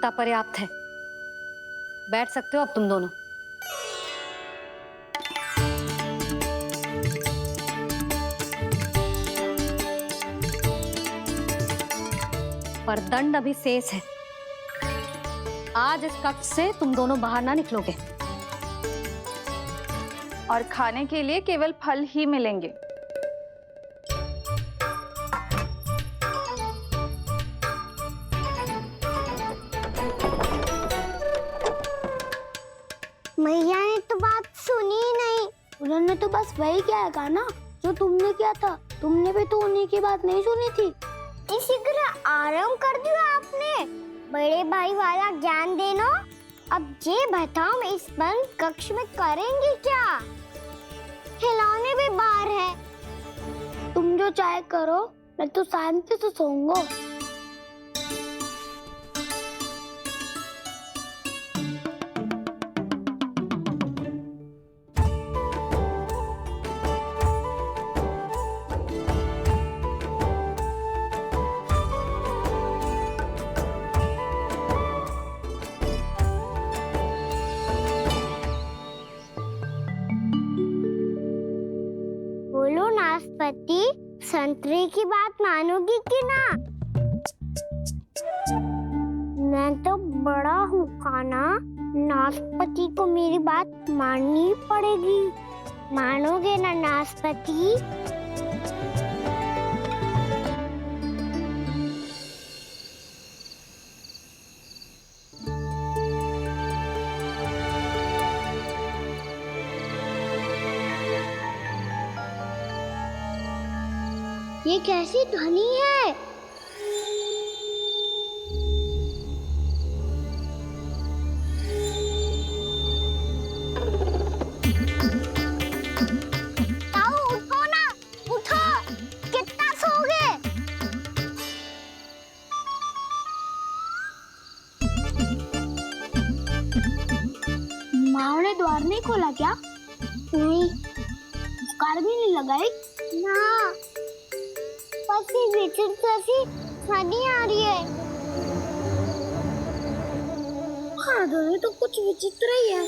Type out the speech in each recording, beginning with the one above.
इतना पर्याप्त है। बैठ सकते हो अब तुम दोनों। पर दंड अभी शेष है। आज इस कक्ष से तुम दोनों बाहर ना निकलोगे। और खाने के लिए केवल फल ही मिलेंगे। मैया ने तो बात सुनी ही नहीं। उन्होंने तो बस वही कहा ना जो तुमने किया था। तुमने भी तो उन्हीं की बात नहीं सुनी थी। शीघ्र आराम कर दिया आपने। बड़े भाई वाला ज्ञान देना। अब ये बताओ हम इस बंद कक्ष में करेंगे क्या? खिलौने भी बाहर है। तुम जो चाहे करो, मैं तो शांति से सोऊंगा। बोलो नाशपाती, संतरे की बात मानोगी कि ना? मैं तो बड़ा हूँ खाना। नाशपाती को मेरी बात माननी पड़ेगी। मानोगे ना नाशपाती? ये कैसी ध्वनि है? ताऊ उठो ना, उठो। कितना सोओगे? माँ ने द्वार नहीं खोला क्या? नहीं। कार भी नहीं लगाई? ना। बस ये विचित्र सी ध्वनि आ रही है। हाँ, ध्वनि तो कुछ विचित्र ही है।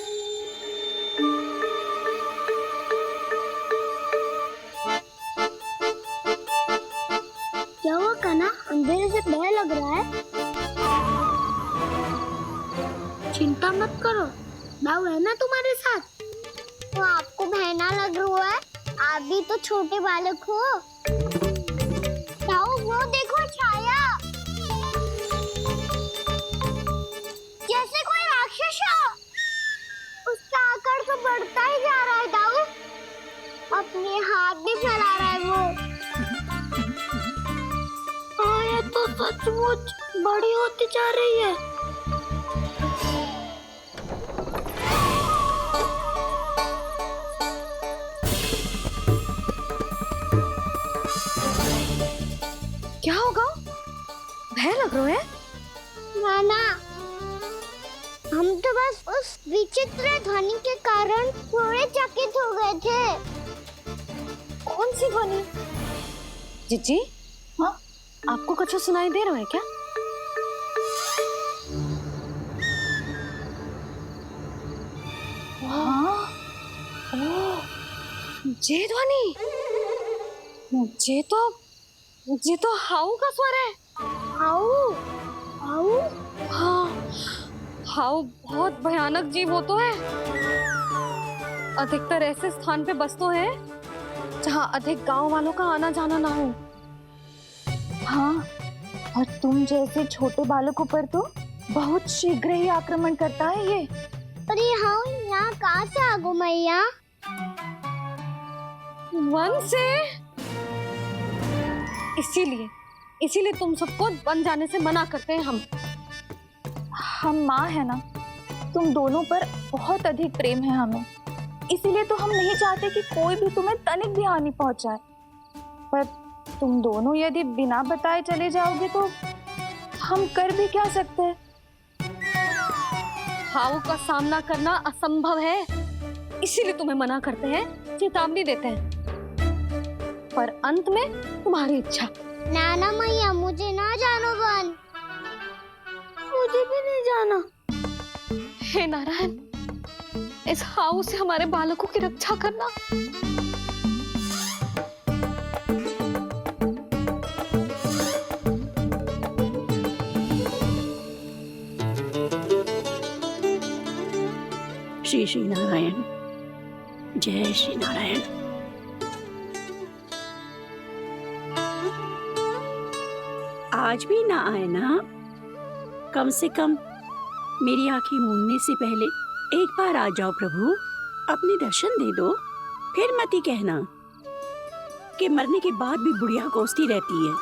क्या हुआ कान्हा? अंधेरे से डर लग रहा है। चिंता मत करो, दाऊ है ना तुम्हारे साथ। तो आपको बहना लग रहा है? आप भी तो छोटे बालक हो। ताऊ वो देखो छाया, जैसे कोई राक्षस हो। उसका आकार तो बढ़ता ही जा रहा है ताऊ। अपने हाथ भी फैला रहा है वो। हाँ, ये तो सचमुच बड़ी होती जा रही है। क्या होगा? भय लग रहा है? नाना, हम तो बस उस विचित्र ध्वनि के कारण थोड़े चकित हो गए थे। कौन सी ध्वनि? जीजी, हाँ? आपको कुछ सुनाई दे रहा है क्या? हाँ? ओह, ये ध्वनि, ये तो हाउ का स्वर है। हाउ? हाउ? हाँ, हाउ बहुत भयानक जीव हो तो है। अधिकतर ऐसे स्थान पे बसते हैं जहाँ अधिक गांव वालों का आना जाना ना हो। हाँ, और तुम जैसे छोटे बालकों पर तो बहुत शीघ्र ही आक्रमण करता है ये। पर ये हाउ यहाँ कहाँ से आ गो मैया? वन से। इसीलिए तुम सबको वन जाने से मना करते हैं हम माँ है ना, तुम दोनों पर बहुत अधिक प्रेम है हमें। इसीलिए तो हम नहीं चाहते कि कोई भी तुम्हें तनिक भी हानि पहुंचाए। पर तुम दोनों यदि बिना बताए चले जाओगे तो हम कर भी क्या सकते हैं? हाउ का सामना करना असंभव है, इसीलिए तुम्हें मना करते हैं, चेतावनी देते हैं। पर अंत में तुम्हारी इच्छा। नाना मैया, मुझे ना जानो वन। मुझे भी नहीं जाना। हे नारायण, इस हाउ से हमारे बालकों की रक्षा करना। श्री श्री नारायण, जय श्री नारायण। आज भी ना आए ना? कम से कम मेरी आंखें मूंदने से पहले एक बार आ जाओ प्रभु, अपने दर्शन दे दो। फिर मत ही कहना कि मरने के बाद भी बुढ़िया कोसती रहती है।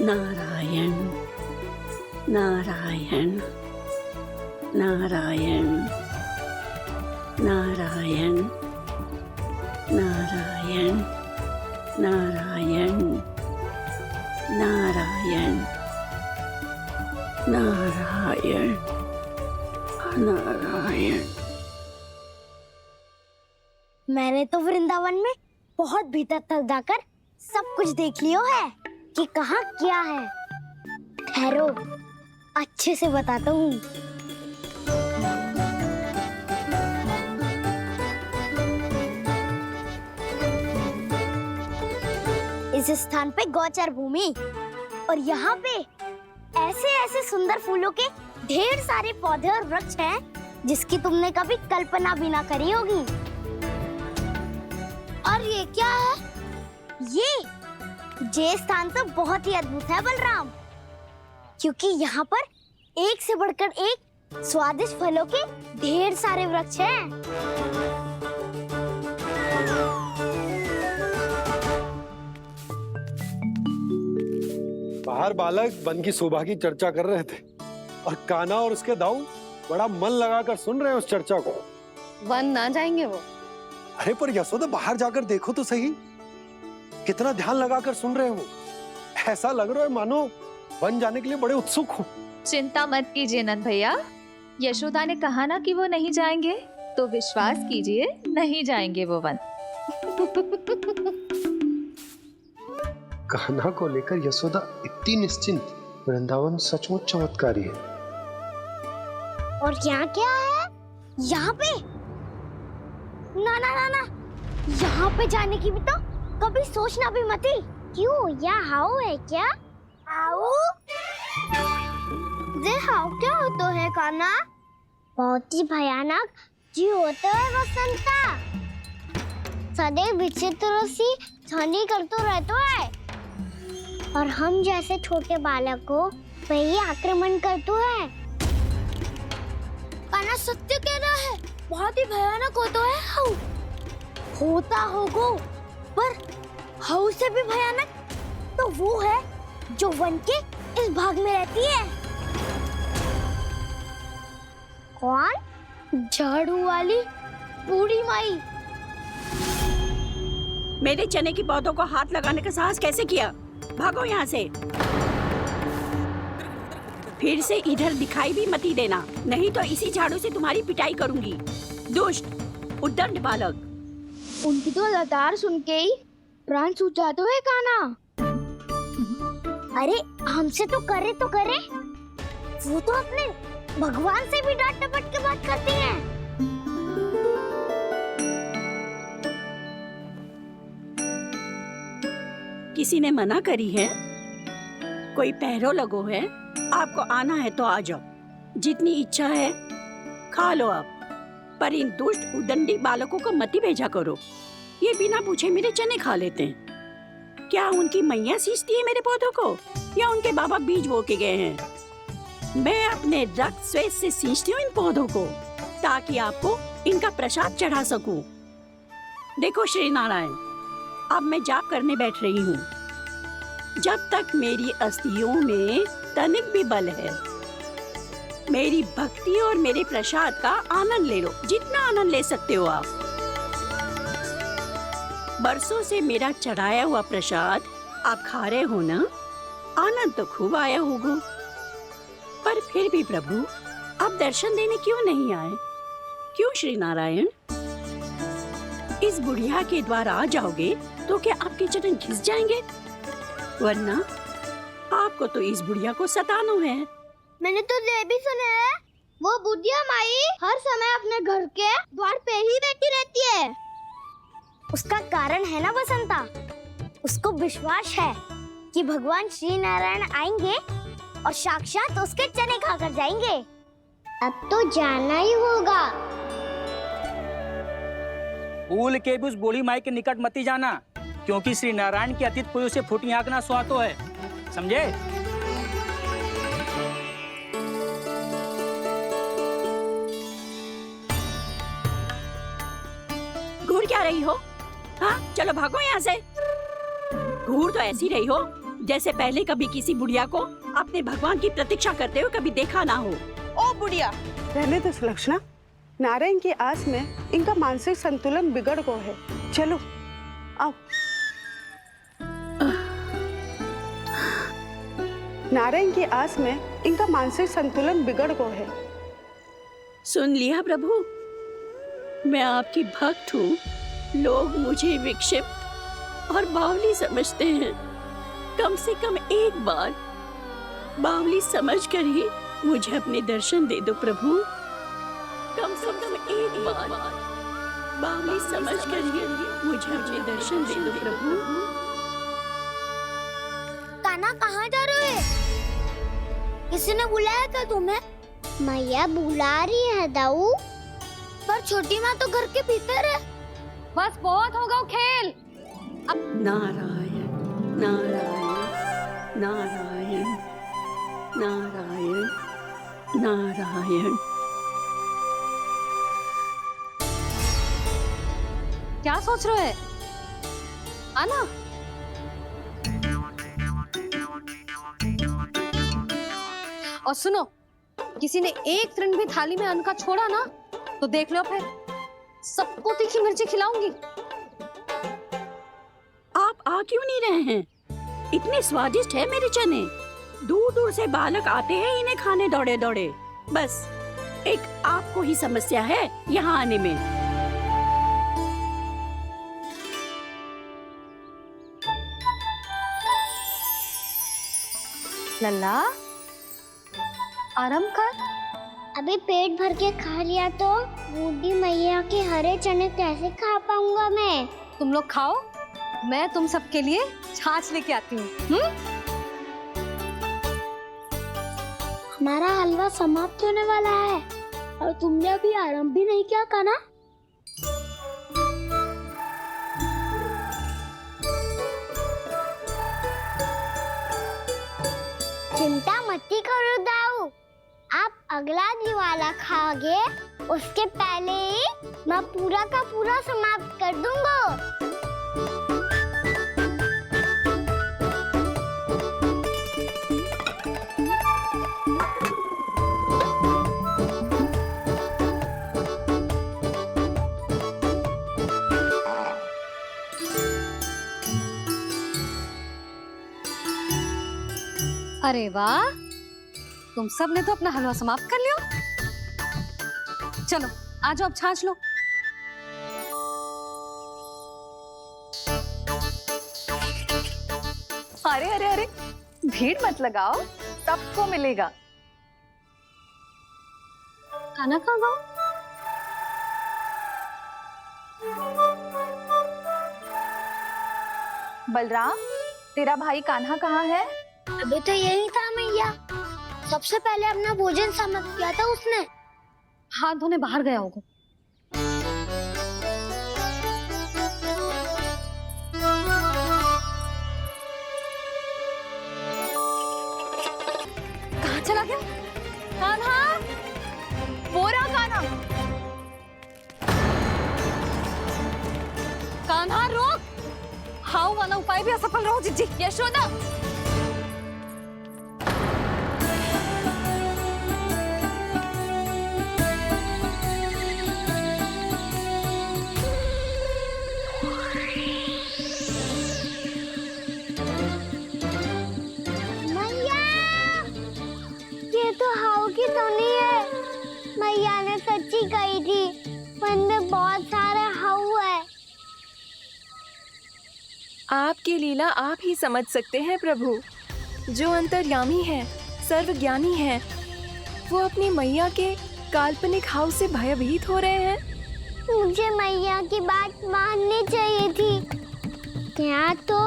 नारायण नारायण नारायण नारायण नारायण नारायण नारायण नारायण नारायण। मैंने तो वृंदावन में बहुत भीतर तक जाकर सब कुछ देख लियो है कि कहाँ क्या है। ठहरो, अच्छे से बताता हूँ। इस स्थान पे गोचर भूमि और यहाँ पे ऐसे ऐसे सुंदर फूलों के ढेर सारे पौधे और वृक्ष हैं जिसकी तुमने कभी कल्पना भी ना करी होगी। और ये क्या है? ये स्थान तो बहुत ही अद्भुत है बलराम, क्योंकि यहाँ पर एक से बढ़कर एक स्वादिष्ट फलों के ढेर सारे वृक्ष हैं। बाहर बालक वन की शोभा की चर्चा कर रहे थे और कान्हा और उसके दाऊ बड़ा मन लगाकर सुन रहे हैं उस चर्चा को। वन ना जाएंगे वो? अरे पर यशोदा, बाहर जाकर देखो तो सही, कितना ध्यान लगाकर सुन रहे हो। ऐसा लग रहा है मानो वन जाने के लिए बड़े उत्सुक हो। चिंता मत कीजिए नंद भैया, यशोदा ने कहा ना कि वो नहीं जाएंगे, तो विश्वास कीजिए नहीं जाएंगे वो वन। कान्हा को लेकर यशोदा इतनी निश्चिंत, वृंदावन सचमुच चमत्कारी है। और यहाँ क्या है? यहाँ पे ना ना ना ना, यहाँ पे जाने की भी तो कभी सोचना भी मत ही। क्यों, यहाँ हाउ है क्या? हाउ? ये हाउ क्या होता है कान्हा? बहुत ही भयानक जी होता है वसंता। सदैव विचित्र सी छानी करते रहता है और हम जैसे छोटे बालक को वही आक्रमण करते है। कान्हा सत्य कह रहा है, बहुत ही भयानक होता है हाउ। होता होगा, पर हाउ से भी भयानक तो वो है जो वन के इस भाग में रहती है। कौन? झाड़ू वाली बूढ़ी माई। मेरे चने की पौधों को हाथ लगाने का साहस कैसे किया? भागो यहाँ से। फिर से इधर दिखाई भी मत ही देना, नहीं तो इसी झाड़ू से तुम्हारी पिटाई करूंगी। दुष्ट उद्दंड बालक। उनकी तो लतार सुन के ही प्राण सूझ जाते हुए कान्हा। अरे हमसे तो करे, वो तो अपने भगवान से भी डांट डपट के बात करती हैं। किसी ने मना करी है? कोई पहरो लगो है? आपको आना है तो आ जाओ, जितनी इच्छा है खा लो आप, पर इन दुष्ट उदंडी बालकों को मत ही भेजा करो। ये बिना पूछे मेरे चने खा लेते हैं। क्या उनकी मैया सींचती है मेरे पौधों को, या उनके बाबा बीज बो के गए हैं? मैं अपने रक्त स्वेद से सींचती हूँ इन पौधों को, ताकि आपको इनका प्रसाद चढ़ा सकूं। देखो श्री नारायण, अब मैं जाप करने बैठ रही हूँ। जब तक मेरी अस्थियों में तनिक भी बल है, मेरी भक्ति और मेरे प्रसाद का आनंद ले लो, जितना आनंद ले सकते हो आप। बरसों से मेरा चढ़ाया हुआ प्रसाद आप खा रहे हो ना, आनंद तो खूब आया होगा। पर फिर भी प्रभु, आप दर्शन देने क्यों नहीं आए? क्यों श्री नारायण? इस बुढ़िया के द्वार आ जाओगे तो क्या आपके चरण घिस जाएंगे? वरना आपको तो इस बुढ़िया को सताना है। मैंने तो ये भी सुना है, वो बुढ़िया माई हर समय अपने घर के द्वार पे ही बैठी रहती है। उसका कारण है ना बसंता, उसको विश्वास है कि भगवान श्री नारायण आएंगे और साक्षात उसके चने खाकर जाएंगे। अब तो जाना ही होगा। भूल के भी उस बूढ़ी माई के निकट मत जाना, क्योंकि श्री नारायण के अतीत कोई उसे फूटी हाँकना स्वातो है, समझे? घूर क्या रही हो? हाँ, चलो भागो यहाँ से। घूर तो ऐसी रही हो जैसे पहले कभी किसी बुढ़िया को अपने भगवान की प्रतीक्षा करते हुए कभी देखा ना हो। ओ बुढ़िया, रहने दो सुलक्षणा। नारायण की आस में इनका मानसिक संतुलन बिगड़ गया है। चलो आओ। नारायण की आस में इनका मानसिक संतुलन बिगड़ गया है। सुन लिया प्रभु, मैं आपकी भक्त हूँ। लोग मुझे विक्षिप्त और बावली समझते हैं। कम से कम एक बार बावली समझकर ही मुझे अपने दर्शन दे दो प्रभु। कम से कम एक बार बावली समझकर ही मुझे अपने दर्शन दे दो प्रभु। कान्हा कहाँ जा रहे हो? किसी ने बुलाया था तुम्हें? मैया बुला रही है दाऊ, पर छोटी माँ तो घर के भीतर है। बस बहुत होगा वो खेल। नारायण नारायण नारायण नारायण नारायण। क्या सोच रहे हैं? आना। और सुनो, किसी ने एक तृण भी थाली में अन्न का छोड़ा ना तो देख लो, फिर सबको तीखी मिर्ची खिलाऊंगी। आप आ क्यों नहीं रहे हैं? इतने स्वादिष्ट है मेरे चने। दूर दूर से बालक आते हैं इन्हें खाने दौड़े दौड़े। बस एक आपको ही समस्या है यहाँ आने में। लल्ला, आराम कर। अभी पेट भर के खा लिया तो बूढ़ी मैया के हरे चने कैसे खा पाऊंगा मैं? तुम लोग खाओ, मैं तुम सबके लिए छाछ लेके आती हूँ। हमारा हलवा समाप्त होने वाला है और तुमने अभी आराम भी नहीं किया कान्हा। चिंता मत करो दाऊ, आप अगला दिवाला खाओगे उसके पहले ही मैं पूरा का पूरा समाप्त कर दूंगा। अरे वाह, तुम सब ने तो अपना हलवा समाप्त कर लिया। चलो आ जाओ, अब छाछ लो। अरे अरे अरे, भीड़ मत लगाओ, सबको मिलेगा। खाना खा गो। बलराम, तेरा भाई कान्हा कहाँ है? अभी तो यही था मैया, सबसे पहले अपना भोजन समाप्त किया था उसने। हाथ धोने बाहर गया होगा। कहाँ चला गया? कान्हा, वो रहा कान्हा। कान्हा रोक, हाउ वाला उपाय भी असफल रहो जिज्जी। यशोदा, ये तो आपकी लीला आप ही समझ सकते हैं प्रभु। जो अंतर्यामी है, सर्वज्ञानी है, वो अपनी मैया के काल्पनिक भाव से भयभीत हो रहे हैं। मुझे मैया की बात माननी चाहिए थी। यहाँ तो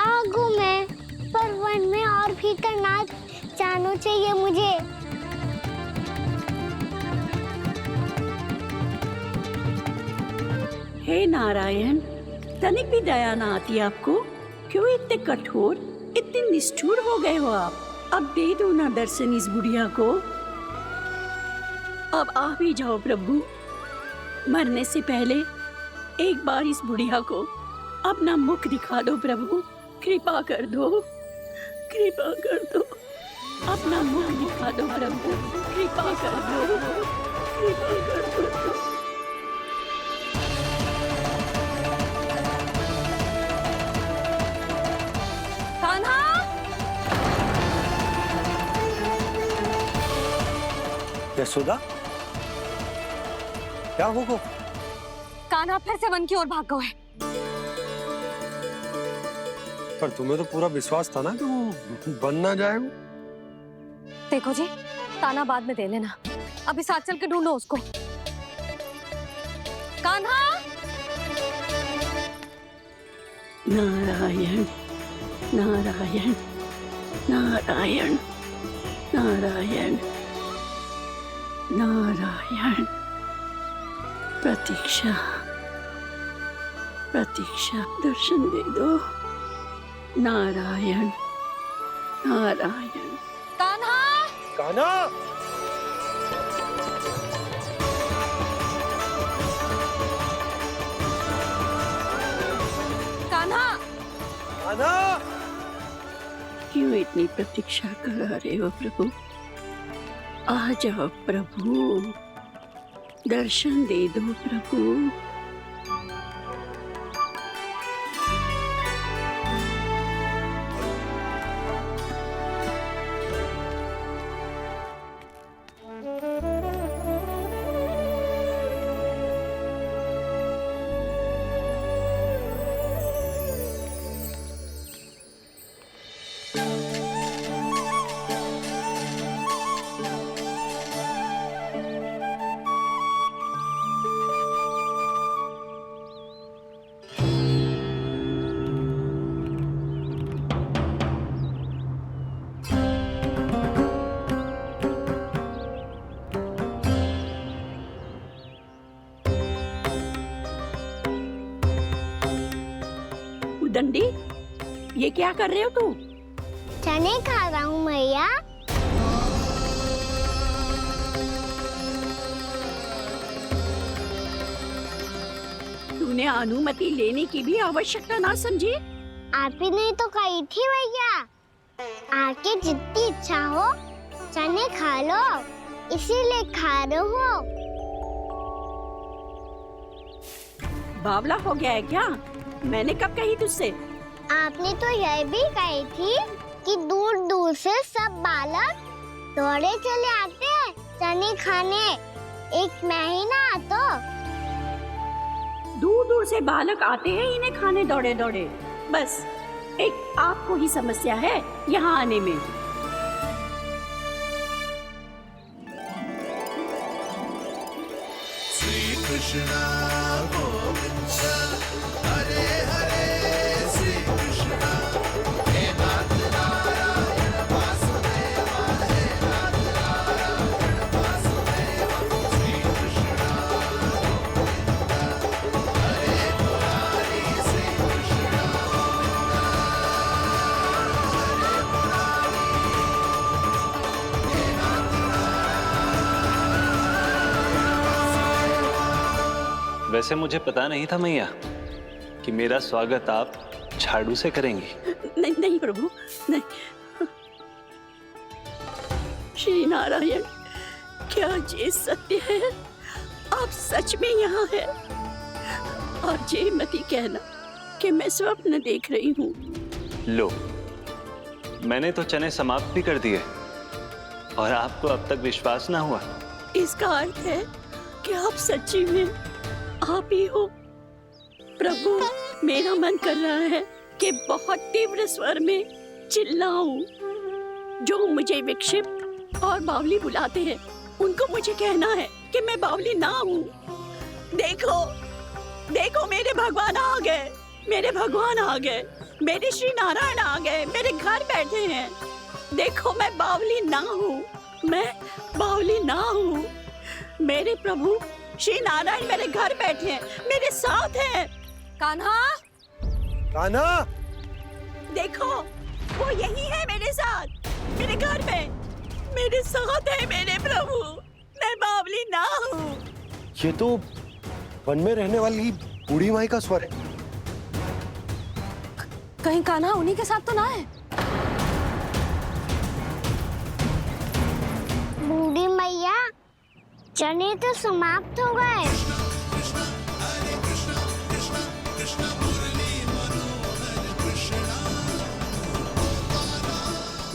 आगू में, पर वन में और भीतर ना जाना चाहिए मुझे। हे नारायण, तनिक भी दया ना आती आपको? क्यों इतने कठोर, इतने निष्ठुर हो गए हो आप? अब दे दो ना दर्शन इस बुढ़िया को। अब आ भी जाओ प्रभु। मरने से पहले एक बार इस बुढ़िया को अपना मुख दिखा दो प्रभु। कृपा कर दो, कृपा कर दो। अपना मुख दिखा दो प्रभु, कृपा कर दो, कृपा कर दो। कान्हा! यशोदा, क्या होगा? कान्हा फिर से वन की ओर भाग गए। पर तुम्हें तो पूरा विश्वास था ना कि वो बन ना जाए। देखो जी, ताना बाद में दे लेना, अभी साथ चल के ढूंढो उसको। कान्हा! नारायण नारायण नारायण नारायण नारायण। प्रतीक्षा प्रतीक्षा, दर्शन दे दो। नारायण नारायण। कान्हा! कान्हा! कान्हा! कान्हा! क्यों इतनी प्रतीक्षा करा रहे हो प्रभु? आ जाओ प्रभु, दर्शन दे दो प्रभु। दंडी, ये क्या कर रहे हो तू? चने खा रहा हूँ मैया। तूने अनुमति लेने की भी आवश्यकता ना समझी? आप ही नहीं तो कही थी भैया, आके जितनी इच्छा हो चने खा लो, इसीलिए खा रहे हो। बावला हो गया है क्या? मैंने कब कही तुझसे? आपने तो यह भी कही थी कि दूर दूर से सब बालक दौड़े चले आते हैं चने खाने, एक महीना तो दूर दूर से बालक आते हैं इन्हें खाने दौड़े दौड़े। बस एक आपको ही समस्या है यहाँ आने में। श्री कृष्णा गोविंद हरे हरे, श्री कृष्णा हे नाथ नारायण वासुदेवा, हे नाथ नारायण वासुदेवा, श्री कृष्णा गोविंद हरे मुरारी, श्री कृष्णा गोविंद हरे मुरारी, हे नाथ वैसे मुझे पता नहीं था मैया कि मेरा स्वागत आप झाड़ू से करेंगी। नहीं नहीं प्रभु, नहीं। श्री नारायण, क्या ये सत्य है? आप सच में यहाँ हैं? और ये मती कहना कि मैं स्वप्न देख रही हूँ। लो, मैंने तो चने समाप्त भी कर दिए और आपको अब तक विश्वास ना हुआ। इसका अर्थ है कि आप सच्ची में आप ही हो। प्रभु, मेरा मन कर रहा है कि बहुत तीव्र स्वर में चिल्लाऊं। जो मुझे विक्षिप्त और बावली बुलाते हैं उनको मुझे कहना है कि मैं बावली ना हूँ। देखो देखो, मेरे भगवान आ गए, मेरे भगवान आ गए, मेरे श्री नारायण आ गए, मेरे घर बैठे हैं। देखो मैं बावली ना हूँ, मैं बावली ना हूँ। मेरे प्रभु श्री नारायण मेरे घर बैठे हैं, मेरे साथ हैं। कान्हा, कान्हा, देखो वो यही है मेरे साथ, मेरे घर में मेरे साथ है मेरे प्रभु। मैं बावली ना हूँ। ये तो वन में रहने वाली बूढ़ी माई का स्वर है। कहीं कान्हा उन्हीं के साथ तो ना है? बूढ़ी मैया, चने तो समाप्त हो गए।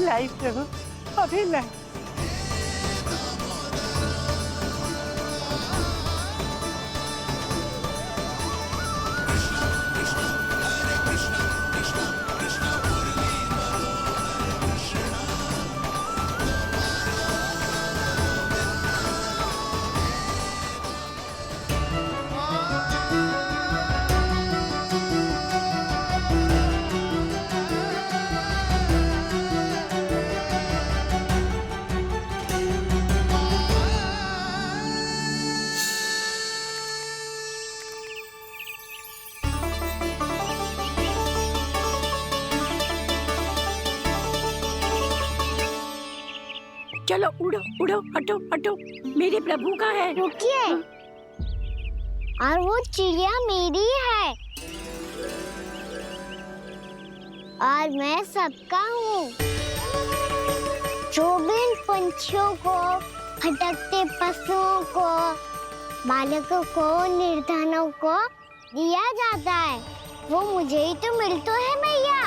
लाई प्रभु, अभी लाई। चलो उड़ो उड़ो, हटो हटो, मेरे प्रभु का है। रुकिए, और वो चिड़िया मेरी है और मैं सबका हूँ। जो भी इन पंछियों को, भटकते पशुओं को, बालकों को, निर्धनों को दिया जाता है, वो मुझे ही तो मिलता है मैया,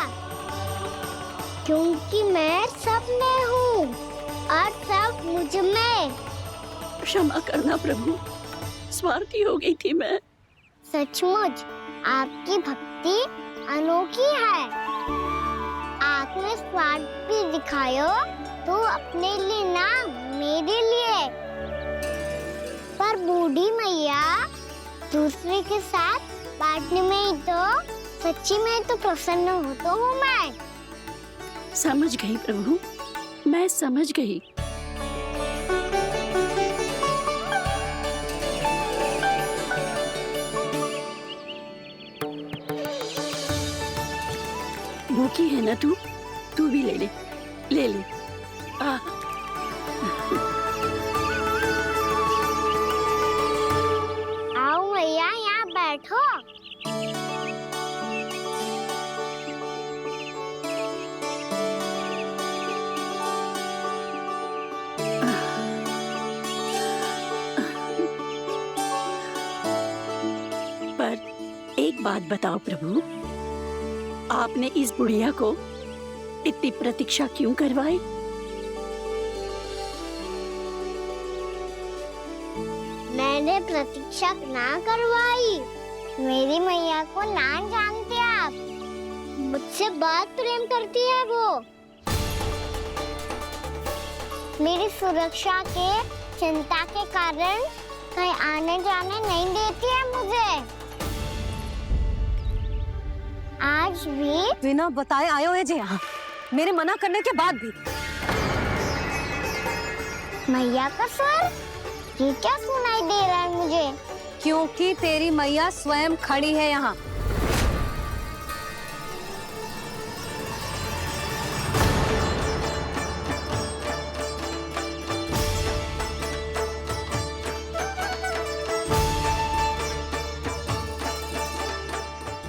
क्योंकि मैं सब में हूँ और सब मुझ में। क्षमा करना प्रभु, स्वार्थी हो गई थी मैं। सचमुच आपकी भक्ति अनोखी है। आपने स्वार्थ भी दिखायो तो अपने लिए ना, मेरे लिए। पर बूढ़ी मैया, दूसरे के साथ बांटने में ही तो सच्ची में तो प्रसन्न होता हूँ मैं। समझ गई प्रभु, मैं समझ गई। भूखी है ना तू? तू भी ले ले, ले ले। आओ मैया, यहाँ बैठो। पर एक बात बताओ प्रभु, आपने इस बुढ़िया को इतनी प्रतीक्षा क्यों करवाई? मैंने प्रतीक्षा ना करवाई। मेरी मैया को ना जानते आप, मुझसे बहुत प्रेम करती है वो। मेरी सुरक्षा के चिंता के कारण कहीं आने जाने नहीं देती है मुझे। आज भी बिना बताए आयो है जी यहाँ, मेरे मना करने के बाद भी। मैया का स्वर, ये क्या सुनाई दे रहा है मुझे? क्योंकि तेरी मैया स्वयं खड़ी है यहाँ।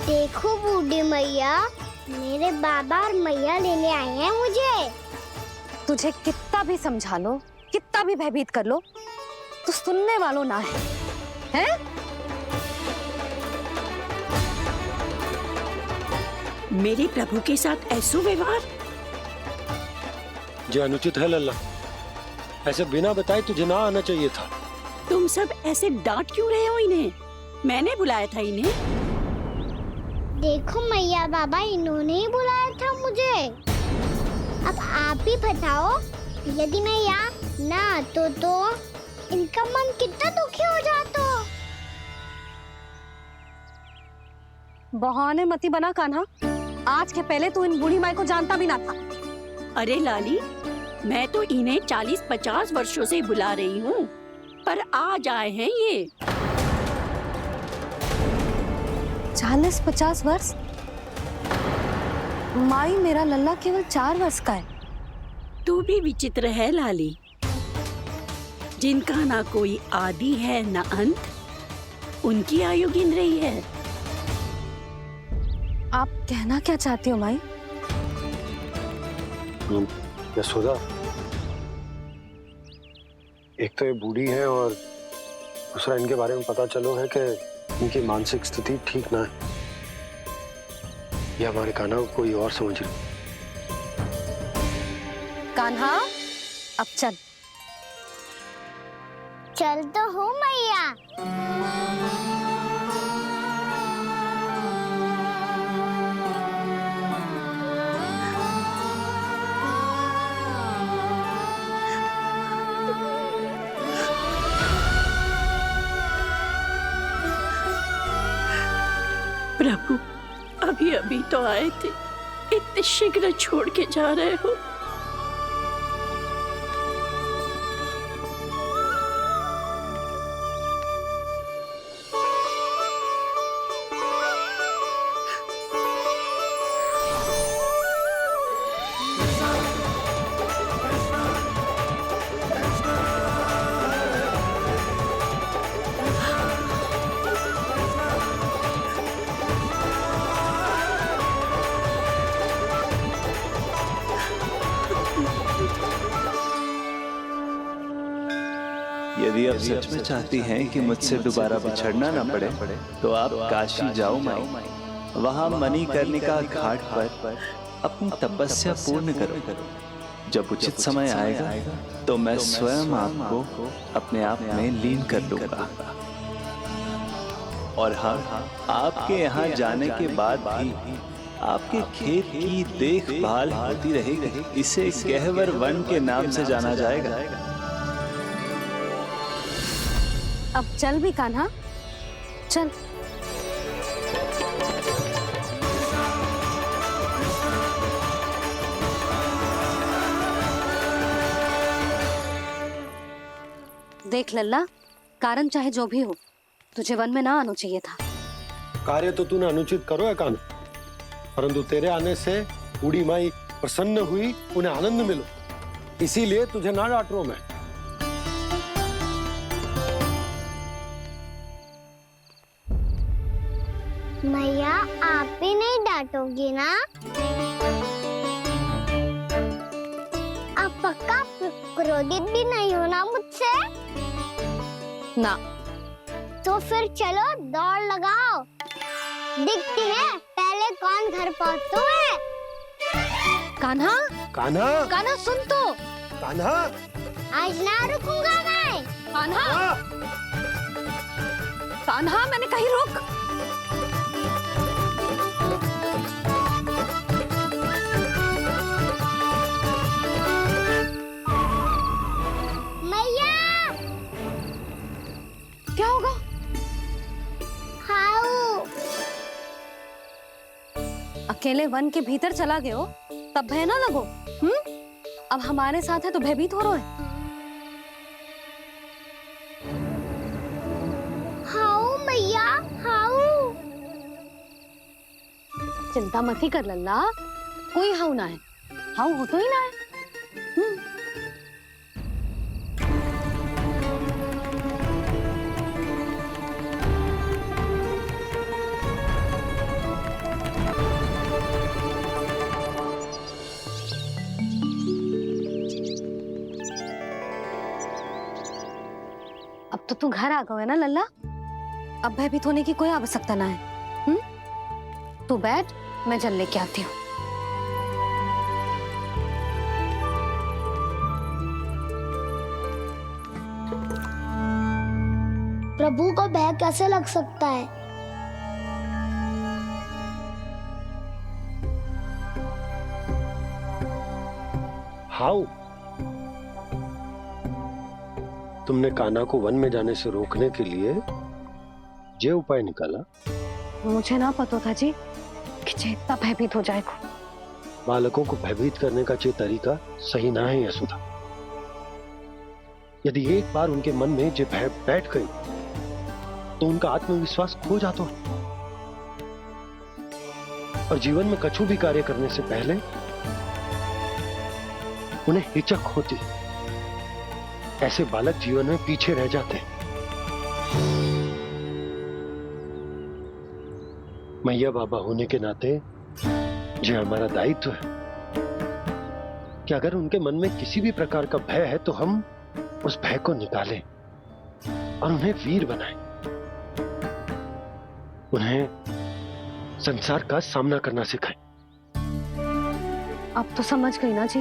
देखो बूढ़ी मैया, मेरे बाबा और मैया लेने आए हैं मुझे। तुझे कितना भी समझा लो, कितना भी भयभीत कर लो, तो सुनने वालों ना है, हैं? मेरे प्रभु के साथ ऐसा व्यवहार जो अनुचित है लल्ला। ऐसे बिना बताए तुझे ना आना चाहिए था। तुम सब ऐसे डांट क्यों रहे हो इन्हें? मैंने बुलाया था इन्हें। देखो मैया बाबा, इन्होंने ही बुलाया था मुझे। अब आप ही बताओ, यदि मैं यहाँ ना आतो तो इनका मन कितना दुखी हो जाता। बहाने मती बना कान्हा, आज के पहले तू इन बूढ़ी माई को जानता भी ना था। अरे लाली, मैं तो इन्हें 40-50 वर्षों से बुला रही हूँ, पर आज आए हैं ये। 40-50 वर्ष? माई, मेरा लल्ला केवल 4 वर्ष का है। तू भी विचित्र है लाली, जिनका ना कोई आदि है ना अंत, उनकी आयु गिन रही है। आप कहना क्या चाहती हो माई? यशोदा, एक तो ये बूढ़ी है और दूसरा इनके बारे में पता चलो है कि इनकी मानसिक स्थिति ठीक ना है। ये हमारे कान्हा को कोई और समझ रही। कान्हा, अब चल। चल तो हूँ मैया। प्रभु, अभी अभी तो आए थे, इतने शीघ्र छोड़ के जा रहे हो। यदि आप सच में चाहती हैं कि मुझसे दोबारा बिछड़ना ना पड़े तो आप काशी जाओ माई। वहां मणिकर्णिका घाट पर अपनी तपस्या पूर्ण करो। जब उचित समय आएगा तो मैं स्वयं आपको अपने आप में लीन कर लूंगा। और हाँ, आपके यहाँ जाने के बाद भी आपके खेत की देखभाल होती रहेगी। इसे गहवर वन के नाम से जाना जाएगा। अब चल भी कान्हा, चल। देख लल्ला, कारण चाहे जो भी हो, तुझे वन में ना आना चाहिए था। कार्य तो तूने अनुचित करो है कान्हा, परंतु तेरे आने से बूढ़ी माई प्रसन्न हुई, उन्हें आनंद मिलो, इसीलिए तुझे ना डांट रहा हूं मैं। मैया, आप भी नहीं डांटोगी ना? आप पक्का क्रोधित भी नहीं हो ना मुझसे? ना। तो फिर चलो दौड़ लगाओ, दिखती है पहले कौन घर पहुंचता है। कान्हा, कान्हा, कान्हा सुन तो। कान्हा, आज ना रुकूंगा मैं। कान्हा, कान्हा, मैंने कहीं रोक। मैया, क्या होगा? हाउ अकेले वन के भीतर चला गए हो तब भय ना लगो। अब हमारे साथ है तो भयभीत हो रहे हैं। हाउ मैया, हाउ। चिंता मत ही कर लल्ला, कोई हाउ ना है। हाउ हो तो ही ना है। अब तो तू घर आ गया है ना लल्ला, अब भयभीत होने की कोई आवश्यकता ना है। तू बैठ, मैं जल लेके आती हूँ। प्रभु को भय कैसे लग सकता है? हाउ? तुमने कान्हा को वन में जाने से रोकने के लिए ये उपाय निकाला? मुझे ना पता था जी कि जे इतना भयभीत हो जाएगा। बालकों को भयभीत करने का ये तरीका सही ना है यशोदा। यदि एक बार उनके मन में ये भय बैठ गई तो उनका आत्मविश्वास खो जाता है और जीवन में कछु भी कार्य करने से पहले उन्हें हिचक होती। ऐसे बालक जीवन में पीछे रह जाते हैं। मैया बाबा होने के नाते यह हमारा दायित्व है कि अगर उनके मन में किसी भी प्रकार का भय है तो हम उस भय को निकालें और उन्हें वीर बनाएं। उन्हें संसार का सामना करना सिखाएं। अब तो समझ गई ना जी,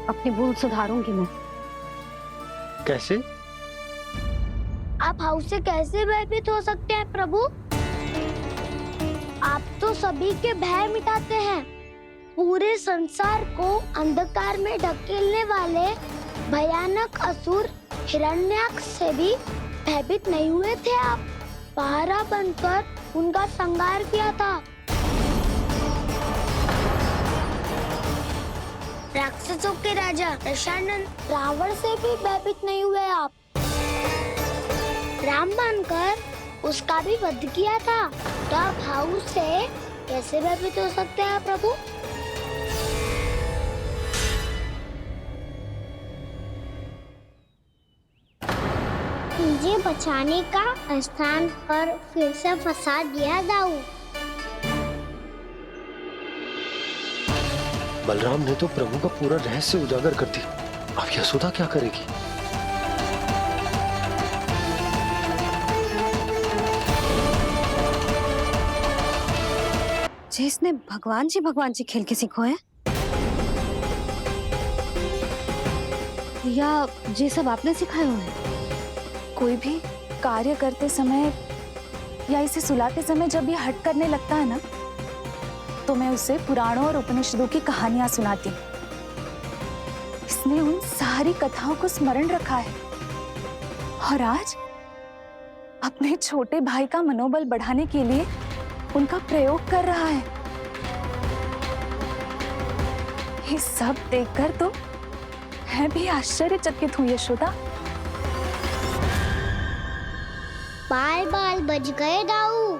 अपनी भूल सुधारूंगी मैं। कैसे? आप हाउस से कैसे भयभीत हो सकते हैं प्रभु? आप तो सभी के भय मिटाते हैं। पूरे संसार को अंधकार में ढकेलने वाले भयानक असुर हिरण्याक्ष से भी भयभीत नहीं हुए थे आप। पहरा बनकर उनका संहार किया था। राक्षसों के राजा दशानन रावण से भी भयभीत नहीं हुए आप। राम बनकर उसका भी वध किया था। तो आप हाउस से कैसे भयभीत हो सकते हैं प्रभु? मुझे बचाने का स्थान पर फिर से फंसा दिया दाऊ। बलराम ने तो प्रभु का पूरा रहस्य उजागर कर दिया। अब यशोदा क्या करेगी? जिसने भगवान जी खेल के सीखो है या ये सब आपने सिखाए हुए हैं? कोई भी कार्य करते समय या इसे सुलाते समय जब ये हट करने लगता है ना, तो मैं उसे पुराणों और उपनिषदों की कहानियां सुनाती हूँ। इसने उन सारी कथाओं को स्मरण रखा है और आज अपने छोटे भाई का मनोबल बढ़ाने के लिए उनका प्रयोग कर रहा है। ये सब देखकर तो मैं भी आश्चर्यचकित हूँ यशोदा। बाल बाल बज गए दाऊ।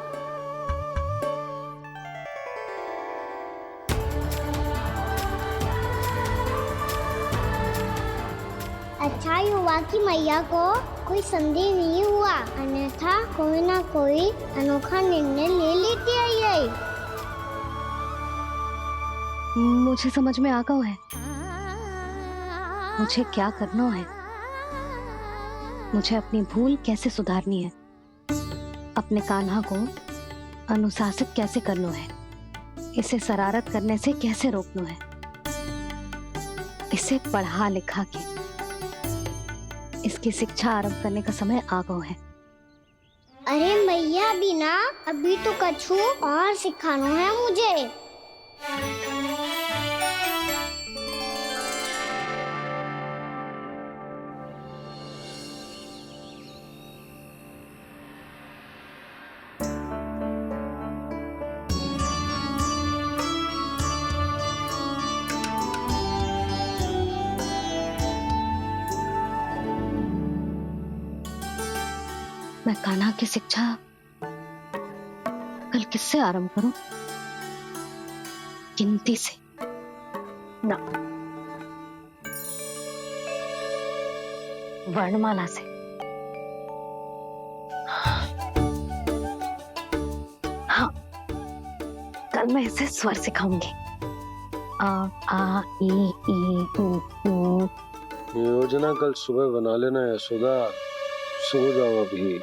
अच्छा ही हुआ कि मैया को कोई संदेह नहीं हुआ, अन्यथा कोई ना कोई अनोखा निर्णय ले लेती है। मुझे समझ में आ गया है मुझे क्या करना है। मुझे अपनी भूल कैसे सुधारनी है, अपने कान्हा को अनुशासित कैसे करना है, इसे शरारत करने से कैसे रोकना है, इसे पढ़ा लिखा के इसकी शिक्षा आरंभ करने का समय आ गया है। अरे मैया बिना अभी तो कछु और सिखाना है मुझे। मैं कान्हा की शिक्षा कल किससे आरंभ करूं? गिनती से ना, वर्णमाला से। हाँ, कल मैं इसे स्वर सिखाऊंगी। आ आ ई ई उ ऊ। योजना कल सुबह बना लेना यशोदा, सो जाओ अभी।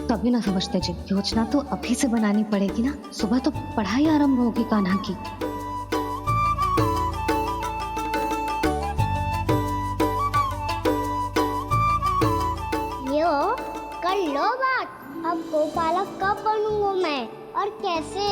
तभी ना समझते जी, योजना तो अभी से बनानी पड़ेगी ना। सुबह तो पढ़ाई आरंभ होगी कान्हा की। यो कर लो बात। अब गोपालक कब बनूंगा मैं? और कैसे?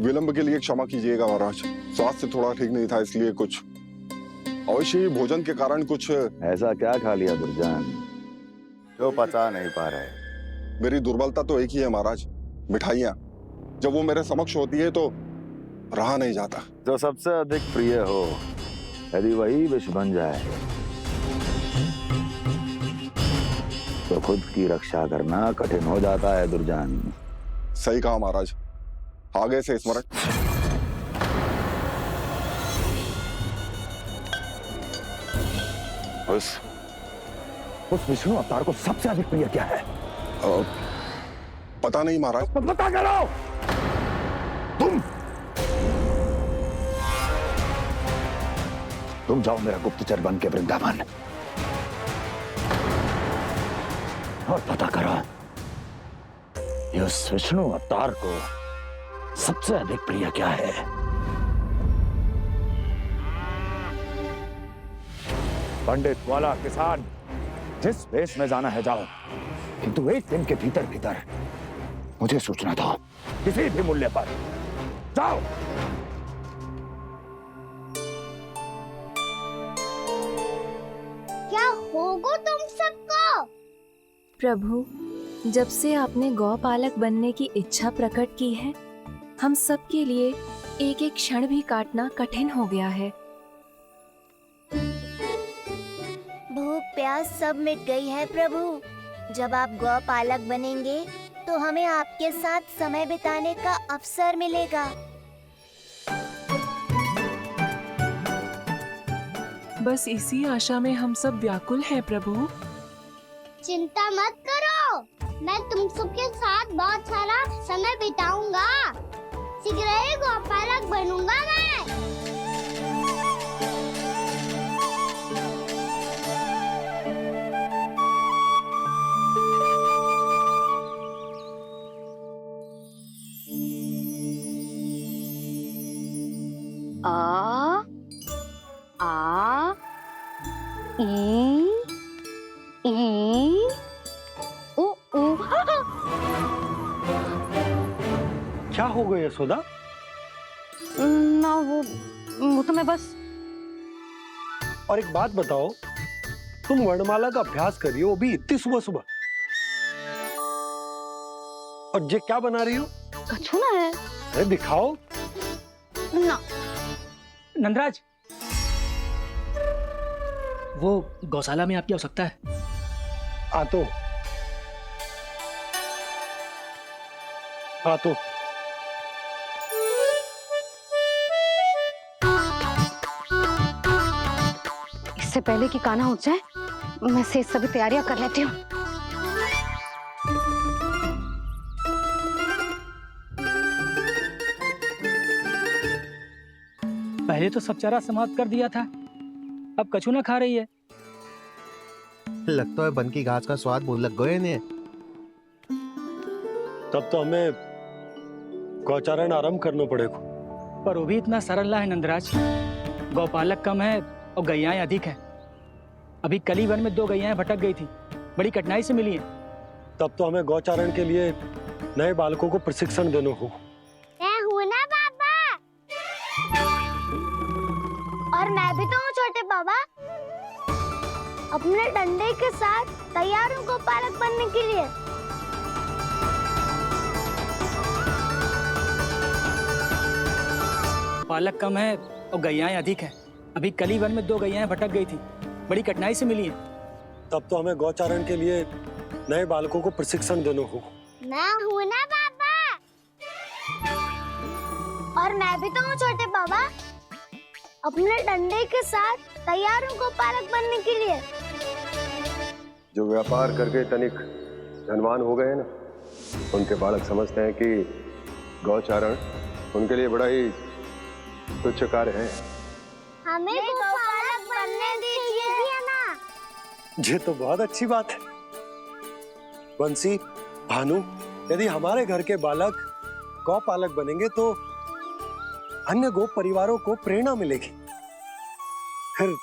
विलंब के लिए क्षमा कीजिएगा महाराज, स्वास्थ्य थोड़ा ठीक नहीं था इसलिए कुछ अवश्य ही भोजन के कारण कुछ। ऐसा क्या खा लिया दुर्जन जो पचा नहीं पा रहे? मेरी दुर्बलता तो एक ही है महाराज, मिठाइयाँ। जब वो मेरे समक्ष होती है तो रहा नहीं जाता। जो सबसे अधिक प्रिय हो यदि वही विष बन जाए तो खुद की रक्षा करना कठिन हो जाता है दुर्जन। सही कहा महाराज, आगे से स्मरण। उस विष्णु अवतार को सबसे अधिक प्रिय क्या है? पता नहीं महाराज। पता करो। तुम जाओ मेरा गुप्तचर बन के वृंदावन और पता करो इस विष्णु अवतार को सबसे अधिक प्रिय क्या है। पंडित वाला किसान जिस वेश में जाना है जाओ, किंतु एक दिन के भीतर भीतर मुझे सूचना दो, किसी भी मूल्य पर जाओ। क्या होगा तुम सबको? प्रभु, जब से आपने गौपालक बनने की इच्छा प्रकट की है, हम सब के लिए एक एक क्षण भी काटना कठिन हो गया है। भूख प्यास सब मिट गई है प्रभु। जब आप गौपालक बनेंगे तो हमें आपके साथ समय बिताने का अवसर मिलेगा। बस इसी आशा में हम सब व्याकुल हैं प्रभु। चिंता मत करो, मैं तुम सबके साथ बहुत सारा समय बिताऊंगा। शीघ्र ही गौपालक बनूंगा मैं। आ आ ई ओ ओ। क्या हो गया यशोदा? ना वो तो मैं बस। और एक बात बताओ, तुम वर्णमाला का अभ्यास कर रही हो, अभी इतनी सुबह सुबह, और ये क्या बना रही हो? कछुआ है। अरे दिखाओ ना। नंदराज, वो गौशाला में आपकी आवश्यकता है। आ तो इससे पहले कि कान्हा उठ जाए, मैं से सभी तैयारियां कर लेती हूँ। पहले तो सब चारा समाप्त कर दिया था, अब कछू ना खा रही है। लगता है बन की घास का स्वाद भूल लग गए ने। तब तो हमें गौचारण आरंभ करना पड़ेगा। पर वो भी इतना सरल है नंदराज। गौपालक कम है और गैयाएं अधिक है। अभी कली वन में 2 गैयाएं भटक गई थी, बड़ी कठिनाई से मिली है। तब तो हमें गौचारण के लिए नए बालकों को प्रशिक्षण देना हो। मैं हूँ ना बाबा, और मैं भी तो हूँ छोटे बाबा। अपने डंडे के साथ तैयार हूँ गौपालक बनने के लिए। पालक कम है और गैयाएं अधिक है। अभी कली वन में 2 गैयाएं भटक गई थी, बड़ी कठिनाई से मिली है। तब तो हमें गौचारण के लिए नए बालकों को प्रशिक्षण देना हो। मैं हूँ ना पापा। और मैं भी तो हूँ छोटे पापा। अपने डंडे के साथ तैयार हूँ गोपालक बनने के लिए। जो व्यापार करके तनिक धनवान हो गए हैं ना, उनके बालक समझते हैं कि गौचारण उनके लिए बड़ा ही तुच्छ कार्य है। हमें गोपालक बनने दीजिए ना। ये तो बहुत अच्छी बात है। बंसी, भानु, यदि हमारे घर के बालक गौपालक बनेंगे तो अन्य गोप परिवारों को प्रेरणा मिलेगी। फिर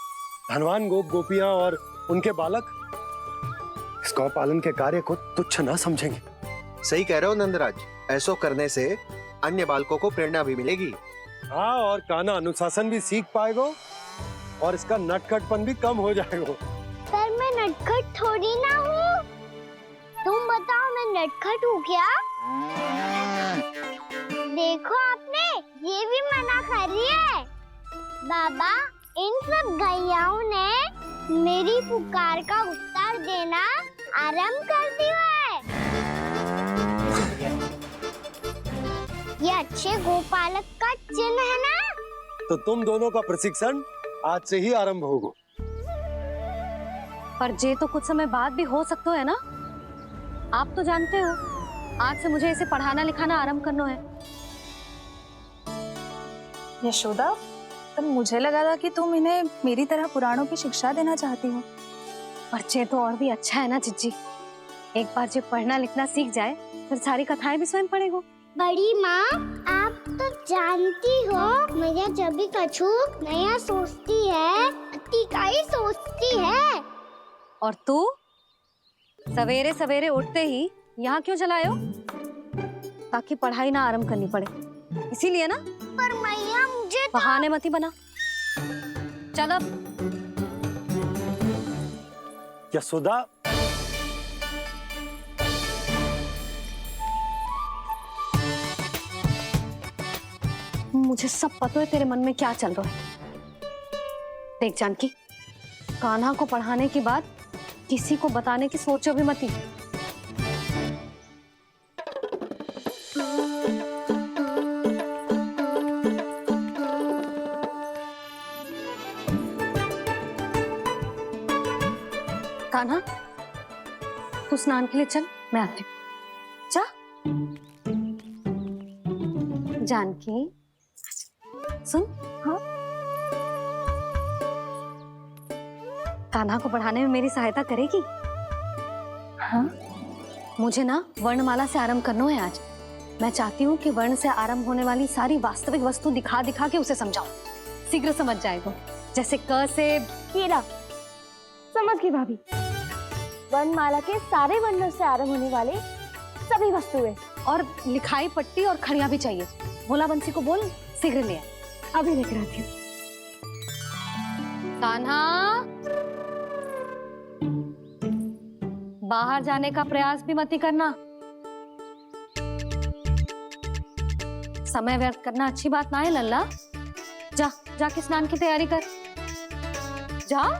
धनवान गोप गोपियां और उनके बालक इस गौपालन के कार्य को तुच्छ ना समझेंगे। सही कह रहे हो नंदराज, ऐसा करने से अन्य बालकों को प्रेरणा भी मिलेगी। हाँ, और कान्हा अनुशासन भी सीख पाएगा और इसका नटखटपन भी कम हो जाएगा। पर मैं नटखट थोड़ी ना हूँ। तुम बताओ मैं नटखट हूँ क्या? देखो आपने ये भी मना कर रही है। बाबा, इन सब गैयाओं ने मेरी पुकार का उत्तर देना आरंभ कर दिया है। ये अच्छे गोपालक का चिन्ह है ना? तो तुम दोनों का प्रशिक्षण आज से ही आरंभ होगा। पर जे तो कुछ समय बाद भी हो सकता है ना। आप तो जानते हो, आज से मुझे इसे पढ़ाना लिखाना आरंभ करना है। यशोदा, पर मुझे लगा था कि तुम इन्हें मेरी तरह पुराणों की शिक्षा देना चाहती हो। पर जे तो और भी अच्छा है ना जिज्जी। एक बार जो पढ़ना लिखना सीख जाए फिर सारी कथाएं भी स्वयं पढ़ेगा। बड़ी माँ, आप तो जानती हो मैया जब भी कछु नया सोचती है, अतिका ही सोचती है। और तू सवेरे सवेरे उठते ही यहाँ क्यों चलाए हो? ताकि पढ़ाई ना आरंभ करनी पड़े, इसीलिए ना। पर मैया मुझे तो... बहाने मती बना। चल अब। यशोदा, मुझे सब पता है तेरे मन में क्या चल रहा है। देख जानकी, कान्हा को पढ़ाने की बात किसी को बताने की सोचो भी मती। कान्हा, तू स्नान के लिए चल, मैं आती हूँ। जा। जानकी, सुन। हाँ? कान्हा को पढ़ाने में मेरी सहायता करेगी? हाँ? मुझे ना वर्णमाला से आरंभ करना है आज। मैं चाहती हूँ कि वर्ण से आरंभ होने वाली सारी वास्तविक वस्तु दिखा दिखा के उसे समझाऊं। शीघ्र समझ जाएगा। जैसे क से कीड़ा। समझ गई भाभी। वर्णमाला के सारे वर्णों से आरंभ होने वाले सभी वस्तुएं। और लिखाई पट्टी और खड़िया भी चाहिए। भोला बंसी को बोल शीघ्र ले आए। अभी लेकर आती हूँ। कान्हा, बाहर जाने का प्रयास भी मत करना। समय व्यर्थ करना अच्छी बात ना है लल्ला। जा, जाके स्नान की तैयारी कर। जा।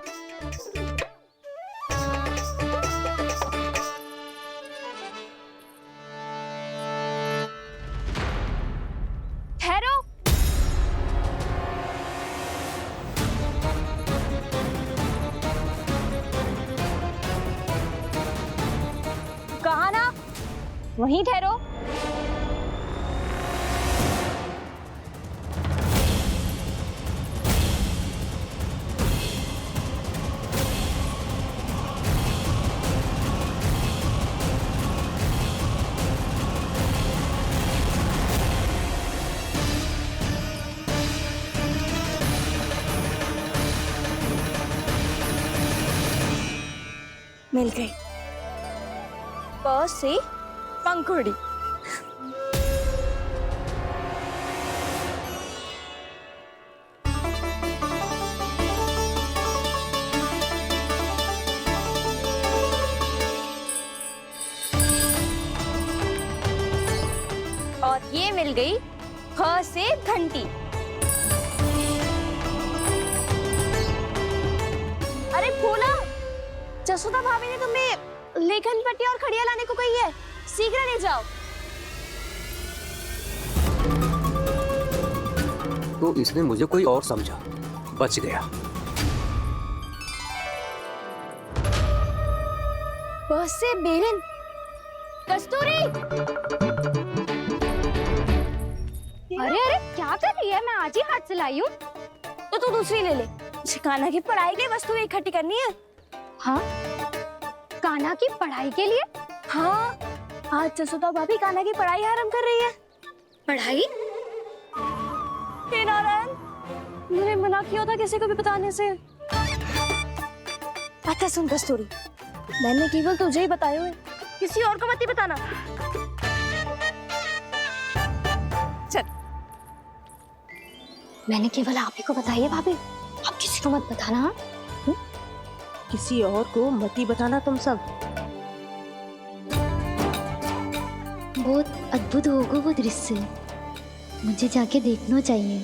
ठहरो। कहा ना, वहीं ठहरो। मिल गई। प से पंखुड़ी। और ये मिल गई फ से घंटी। अरे भोला, जसोदा भाभी ने तुम्हें लेखन पट्टी और खड़िया लाने को कही है। शीघ्र ले जाओ। तो इसने मुझे कोई और समझा, बच गया। बस से बेलन। कस्तूरी, अरे अरे क्या कर रही है? मैं आज ही हाथ से लाई हूँ। तो तू दूसरी ले ले। कान्हा की पढ़ाई की वस्तुएं इकट्ठी करनी है। हाँ, कान्हा की पढ़ाई के लिए? हाँ, आज जसोदा भाभी कान्हा की पढ़ाई आरंभ कर रही है। पढ़ाई? हे नारायण, मैंने मना किया था किसी को भी बताने से। अच्छा सुन कस्तूरी, मैंने केवल तुझे ही बताया है, किसी और को मत ही बताना। चल। मैंने केवल आप ही को बताई है भाभी, आप किसी को मत बताना। हाँ? किसी और को मत ही बताना तुम सब। बहुत अद्भुत होगा वो दृश्य, मुझे जाके देखना चाहिए।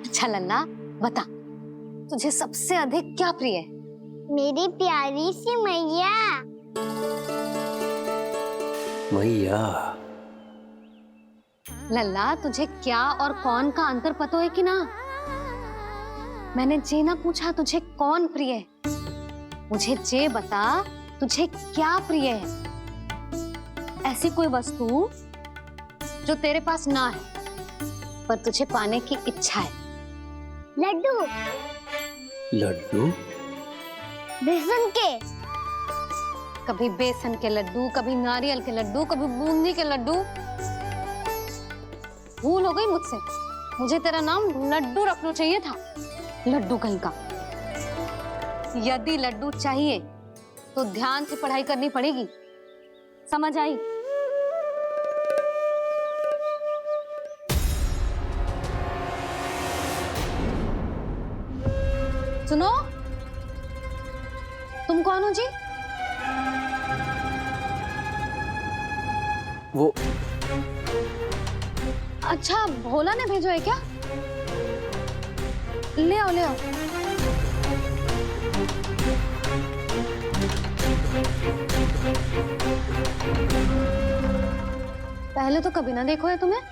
अच्छा लल्ला, बता तुझे सबसे अधिक क्या प्रिय है? मेरी प्यारी सी मैया। मैया। लल्ला, तुझे क्या और कौन का अंतर पता है कि ना? मैंने जे ना पूछा तुझे कौन प्रिय है, मुझे जे बता तुझे क्या प्रिय है। ऐसी कोई वस्तु जो तेरे पास ना है पर तुझे पाने की इच्छा है। लड्डू। लड्डू? बेसन के। कभी बेसन के लड्डू, कभी नारियल के लड्डू, कभी बूंदी के लड्डू। भूल हो गई मुझसे, मुझे तेरा नाम लड्डू रखना चाहिए था। लड्डू कहीं का। यदि लड्डू चाहिए तो ध्यान से पढ़ाई करनी पड़ेगी, समझ आई? सुनो, तुम कौन हो जी? वो अच्छा, भोला ने भेजो है क्या? ले आओ ले आओ। पहले तो कभी ना देखो है तुम्हें।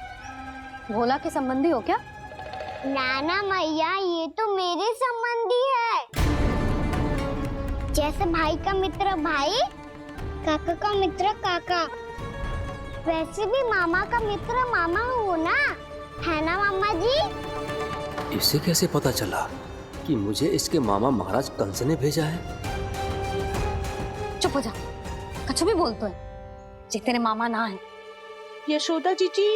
भोला के संबंधी हो क्या? नाना मैया, ये तो मेरे संबंधी है। जैसे भाई का मित्र भाई, काका का मित्र काका, वैसे भी मामा का मित्र मामा हो ना, है ना मामा जी? इसे कैसे पता चला कि मुझे इसके मामा महाराज कंस ने भेजा है? चुप हो जा, कुछ भी बोलते है जे तेरे मामा ना है। यशोदा जीजी,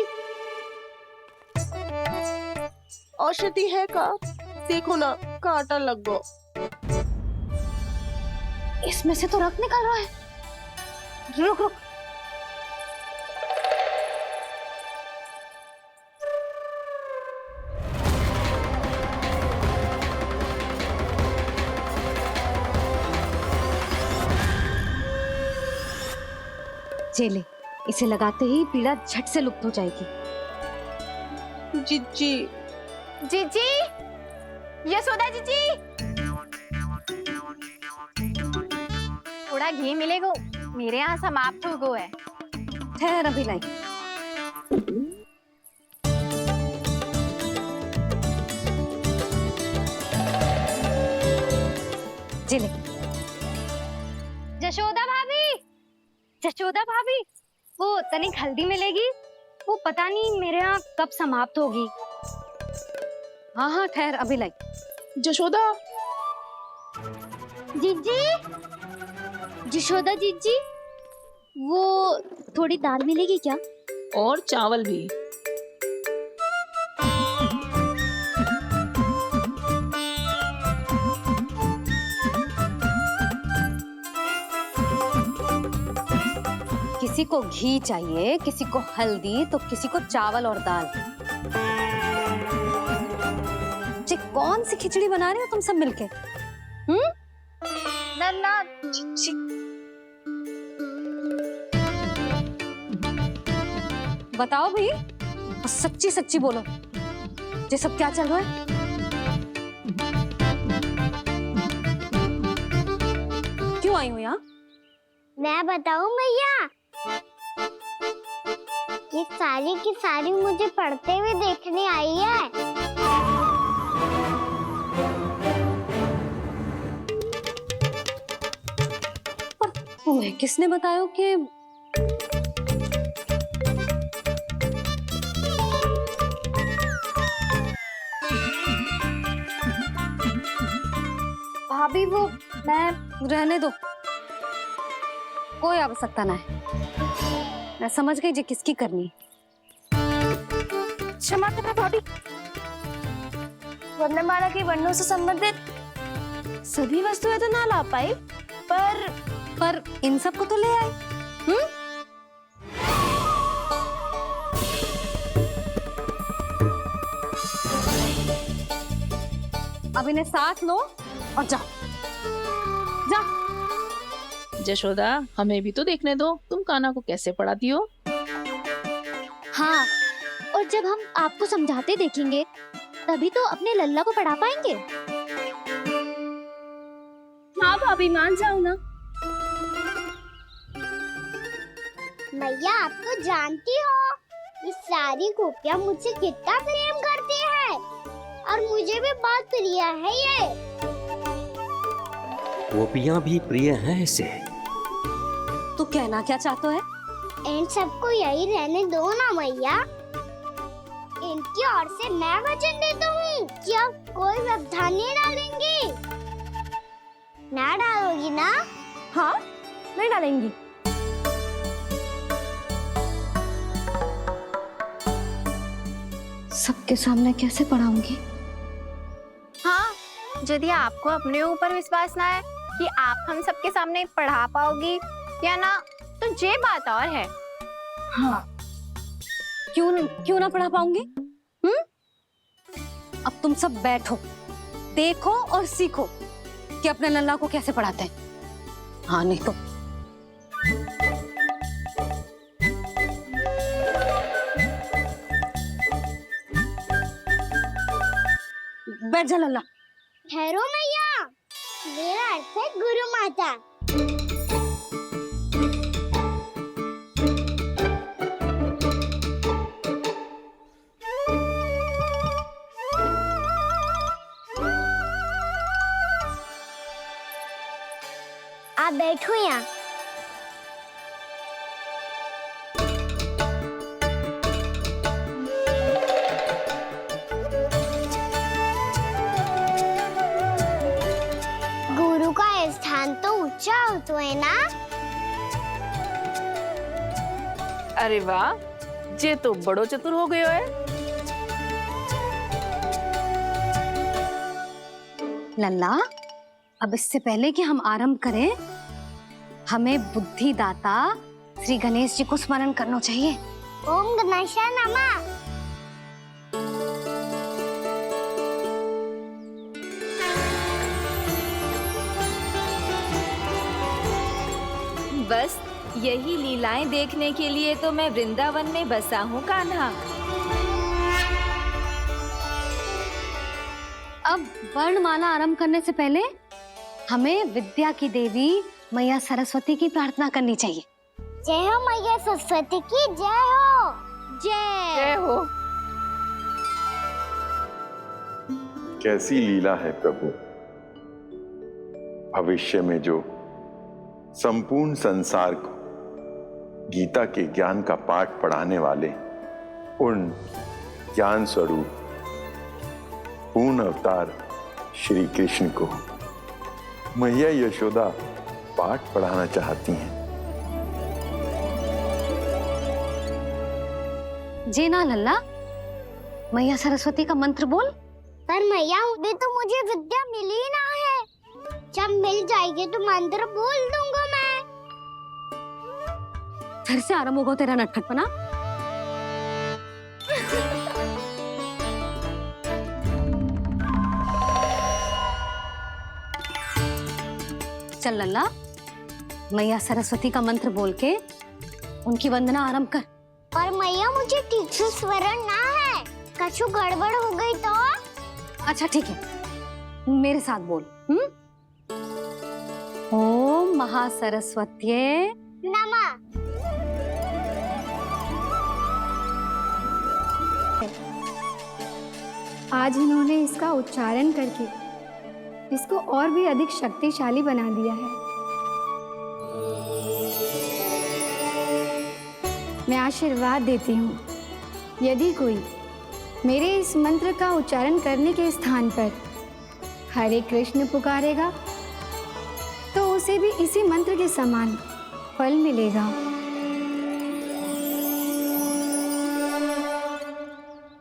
औषधि है का? देखो ना, कांटा लग गो। इसमें से तो रक्त निकल रहा है। रुक रुक। चले, इसे लगाते ही पीड़ा झट से लुप्त हो जाएगी। जीजी, जीजी, यशोदा जीजी, थोड़ा घी मिलेगा? मेरे यहाँ समाप्त हो गया है। ठहर अभी लाई। चले। जशोदा भाभी, जशोदा भाभी, वो तनिक हल्दी मिलेगी? वो पता नहीं मेरे यहाँ कब समाप्त होगी। हाँ हाँ ठहर अभी लाई। जशोदा। जीजी, जशोदा जीजी, वो थोड़ी दाल मिलेगी क्या? और चावल भी। किसी को घी चाहिए, किसी को हल्दी, तो किसी को चावल और दाल। जी कौन सी खिचड़ी बना रही हो तुम सब मिलके? नन्ना, बताओ भाई, सच्ची सच्ची बोलो, ये सब क्या चल रहा है? आई हूँ यहाँ? मैं बताऊं मैया, ये सारी की सारी मुझे पढ़ते हुए देखने आई है। पर तुम्हें किसने बताया कि भाभी वो मैं रहने दो, कोई आवश्यकता ना है। मैं समझ गई जी किसकी करनी। क्षमा करना भाभी, वर्णमाला के वर्णों से संबंधित सभी वस्तुएं तो ना ला पाई, पर इन सब को तो ले आई। अब इन्हें साथ लो और जाओ। जशोदा, हमें भी तो देखने दो तुम कान्हा को कैसे पढ़ाती हो। हाँ, और जब हम आपको समझाते देखेंगे तभी तो अपने लल्ला को पढ़ा पाएंगे। हाँ भाभी, मान जाओ ना। मैया, आप तो जानती हो ये सारी गोपियाँ मुझसे कितना प्रेम करती है, और मुझे भी बहुत प्रिय है ये। गोपियाँ भी प्रिय हैं इसे। तू कहना क्या चाहते है? इन सबको यही रहने दो ना मैया। इनकी ओर से मैं वचन देता हूँ कि अब कोई व्यवधान नहीं डालेंगी। ना डालोगी ना? हाँ, नहीं डालेंगी। सबके सामने कैसे पढ़ाऊंगी? हाँ, यदि आपको अपने ऊपर विश्वास ना है कि आप हम सबके सामने पढ़ा पाओगी या ना, तो ये बात और है। हाँ, क्यों ना पढ़ा पाऊंगी? अब तुम सब बैठो, देखो और सीखो कि अपने लल्ला को कैसे पढ़ाते हैं। हाँ, नहीं तो बैठ जा लल्ला। ठहरो मैया, मेरा अर्थ है गुरु माता। आप बैठो यहाँ। गुरु का स्थान तो ऊंचा होता है ना? अरे वाह, जे तो बड़ो चतुर हो गयो है। लल्ला, अब इससे पहले कि हम आरंभ करें, हमें बुद्धिदाता श्री गणेश जी को स्मरण करना चाहिए। ओम गणेशाय नमः। बस यही लीलाएं देखने के लिए तो मैं वृंदावन में बसा हूँ कान्हा। अब वर्णमाला आरंभ करने से पहले हमें विद्या की देवी मैया सरस्वती की प्रार्थना करनी चाहिए। जय हो मैया सरस्वती की जय हो। जय हो। कैसी लीला है प्रभु, भविष्य में जो संपूर्ण संसार को गीता के ज्ञान का पाठ पढ़ाने वाले उन ज्ञान स्वरूप पूर्ण अवतार श्री कृष्ण को मैया यशोदा पाठ पढ़ाना चाहती हैं। जी ना लल्ला, मैया सरस्वती का मंत्र बोल। पर मैया, अभी तो मुझे विद्या मिली ना है। जब मिल जाएगी तो मंत्र बोल दूंगा मैं। फिर से आरंभ होगा तेरा नटखटपना। चल लल्ला, मैया सरस्वती का मंत्र बोल के उनकी वंदना आरंभ कर। पर मैया, मुझे ठीक से स्मरण ना है, कछु गड़बड़ हो गई तो? अच्छा ठीक है, मेरे साथ बोल। ओम ओम महासरस्वत्यै नमः। आज इन्होंने इसका उच्चारण करके इसको और भी अधिक शक्तिशाली बना दिया है। मैं आशीर्वाद देती हूँ, यदि कोई मेरे इस मंत्र का उच्चारण करने के स्थान पर हरे कृष्ण पुकारेगा तो उसे भी इसी मंत्र के समान फल मिलेगा।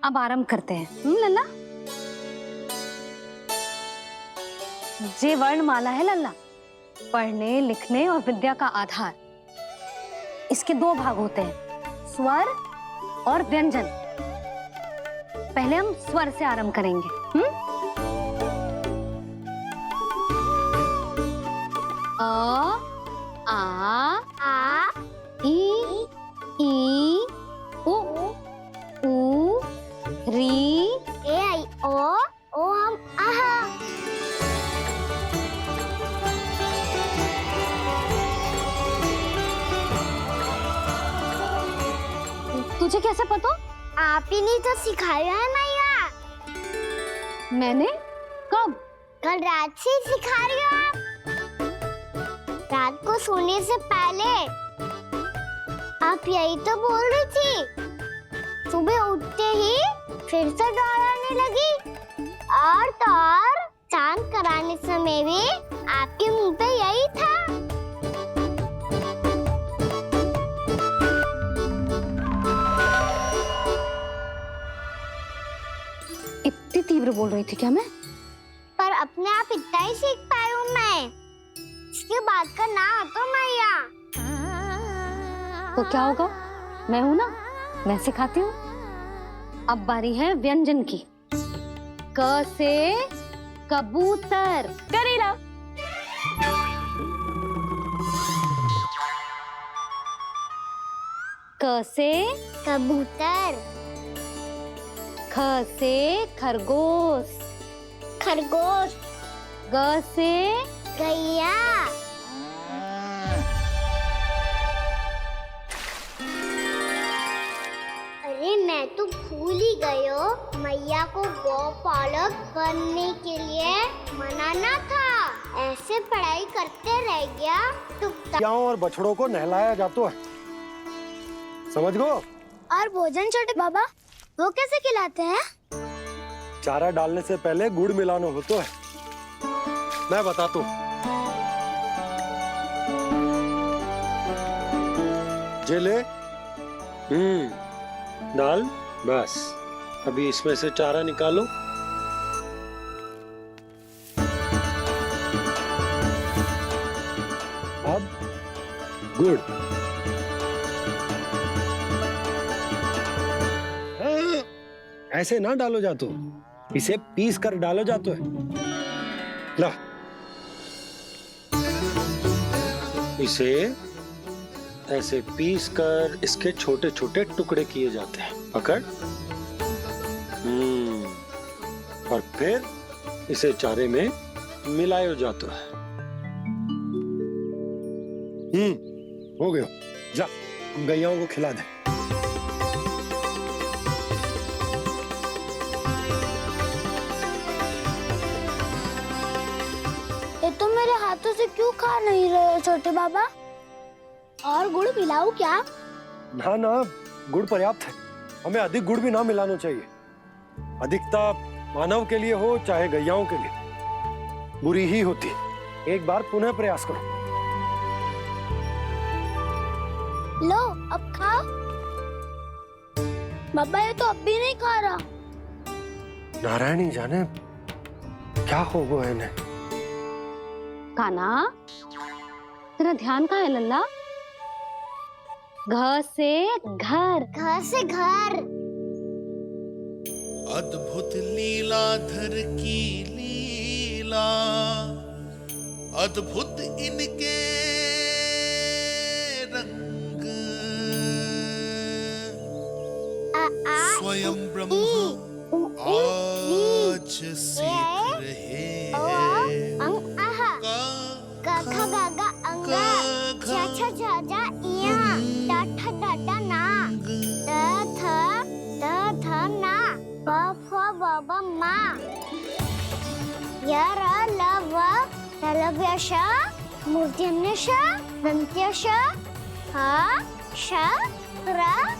अब आरंभ करते हैं। लल्ला, ये वर्णमाला है लल्ला, पढ़ने लिखने और विद्या का आधार। इसके दो भाग होते हैं, स्वर और व्यंजन। पहले हम स्वर से आरंभ करेंगे। अ, आ, ई, उ, री, ए आई ओ हम आहा। तुझे कैसे पता? आप ही ने तो सिखाया है मैया। मैंने? कब? कल रात से सिखा रही हो आप। रात को सोने से पहले आप यही तो बोल रही थी। सुबह उठते ही फिर से दोहराने लगी, और तो और चांद कराने समय भी आपके मुंह पे यही था। इतनी तीव्र बोल रही थी क्या मैं? पर अपने आप इतना ही सीख पाई हूँ मैं। इसके बाद का ना तो मैया। तो क्या होगा? मैं हूं ना, मैं सिखाती हूँ। अब बारी है व्यंजन की। क से कबूतर। करेला। क से कबूतर। ख से खरगोश। खरगोश। ग से गैया। अरे मैं तो भूल ही गई हूँ, मैया को गौपालक बनने के लिए मनाना था। ऐसे पढ़ाई करते रह गया तो गायों और बछड़ों को नहलाया जाता है, समझ गो। और भोजन छोटे बाबा वो कैसे खिलाते हैं? चारा डालने से पहले गुड़ मिलाना होता है, मैं बताता हूँ। जे ले, डाल, बस। अभी इसमें से चारा निकालो। अब गुड़। ऐसे ना डालो जातो, इसे पीस कर डालो जातो है। ला, इसे ऐसे पीस कर इसके छोटे छोटे टुकड़े किए जाते हैं। पकड़। और फिर इसे चारे में मिलाया जाता है। हो गया, जा गैयाओं को खिला दे। ये तो मेरे हाथों से क्यों खा नहीं रहे हो छोटे बाबा? और गुड़ मिलाऊं क्या? ना ना, गुड़ पर्याप्त है। हमें अधिक गुड़ भी ना मिलाना चाहिए। अधिकता मानव के लिए हो चाहे गैयाओं के लिए बुरी ही होती। एक बार पुनः प्रयास करो। लो अब खाओ। बाबा ये तो अब भी नहीं खा रहा। नारायणी जाने क्या हो गया है इन्हें। कान्हा, तेरा ध्यान कहाँ है लल्ला? घ से घर। घर से घर। अद्भुत लीलाधर की लीला, अद्भुत इनके रंग, स्वयं ब्रह्मा आज सीख रहे हैं। टा ठ डा डा ना द थ ना ब फ ब ब मा य र ल व लव्य श मूर्धन्य श दन्त्य श ह श र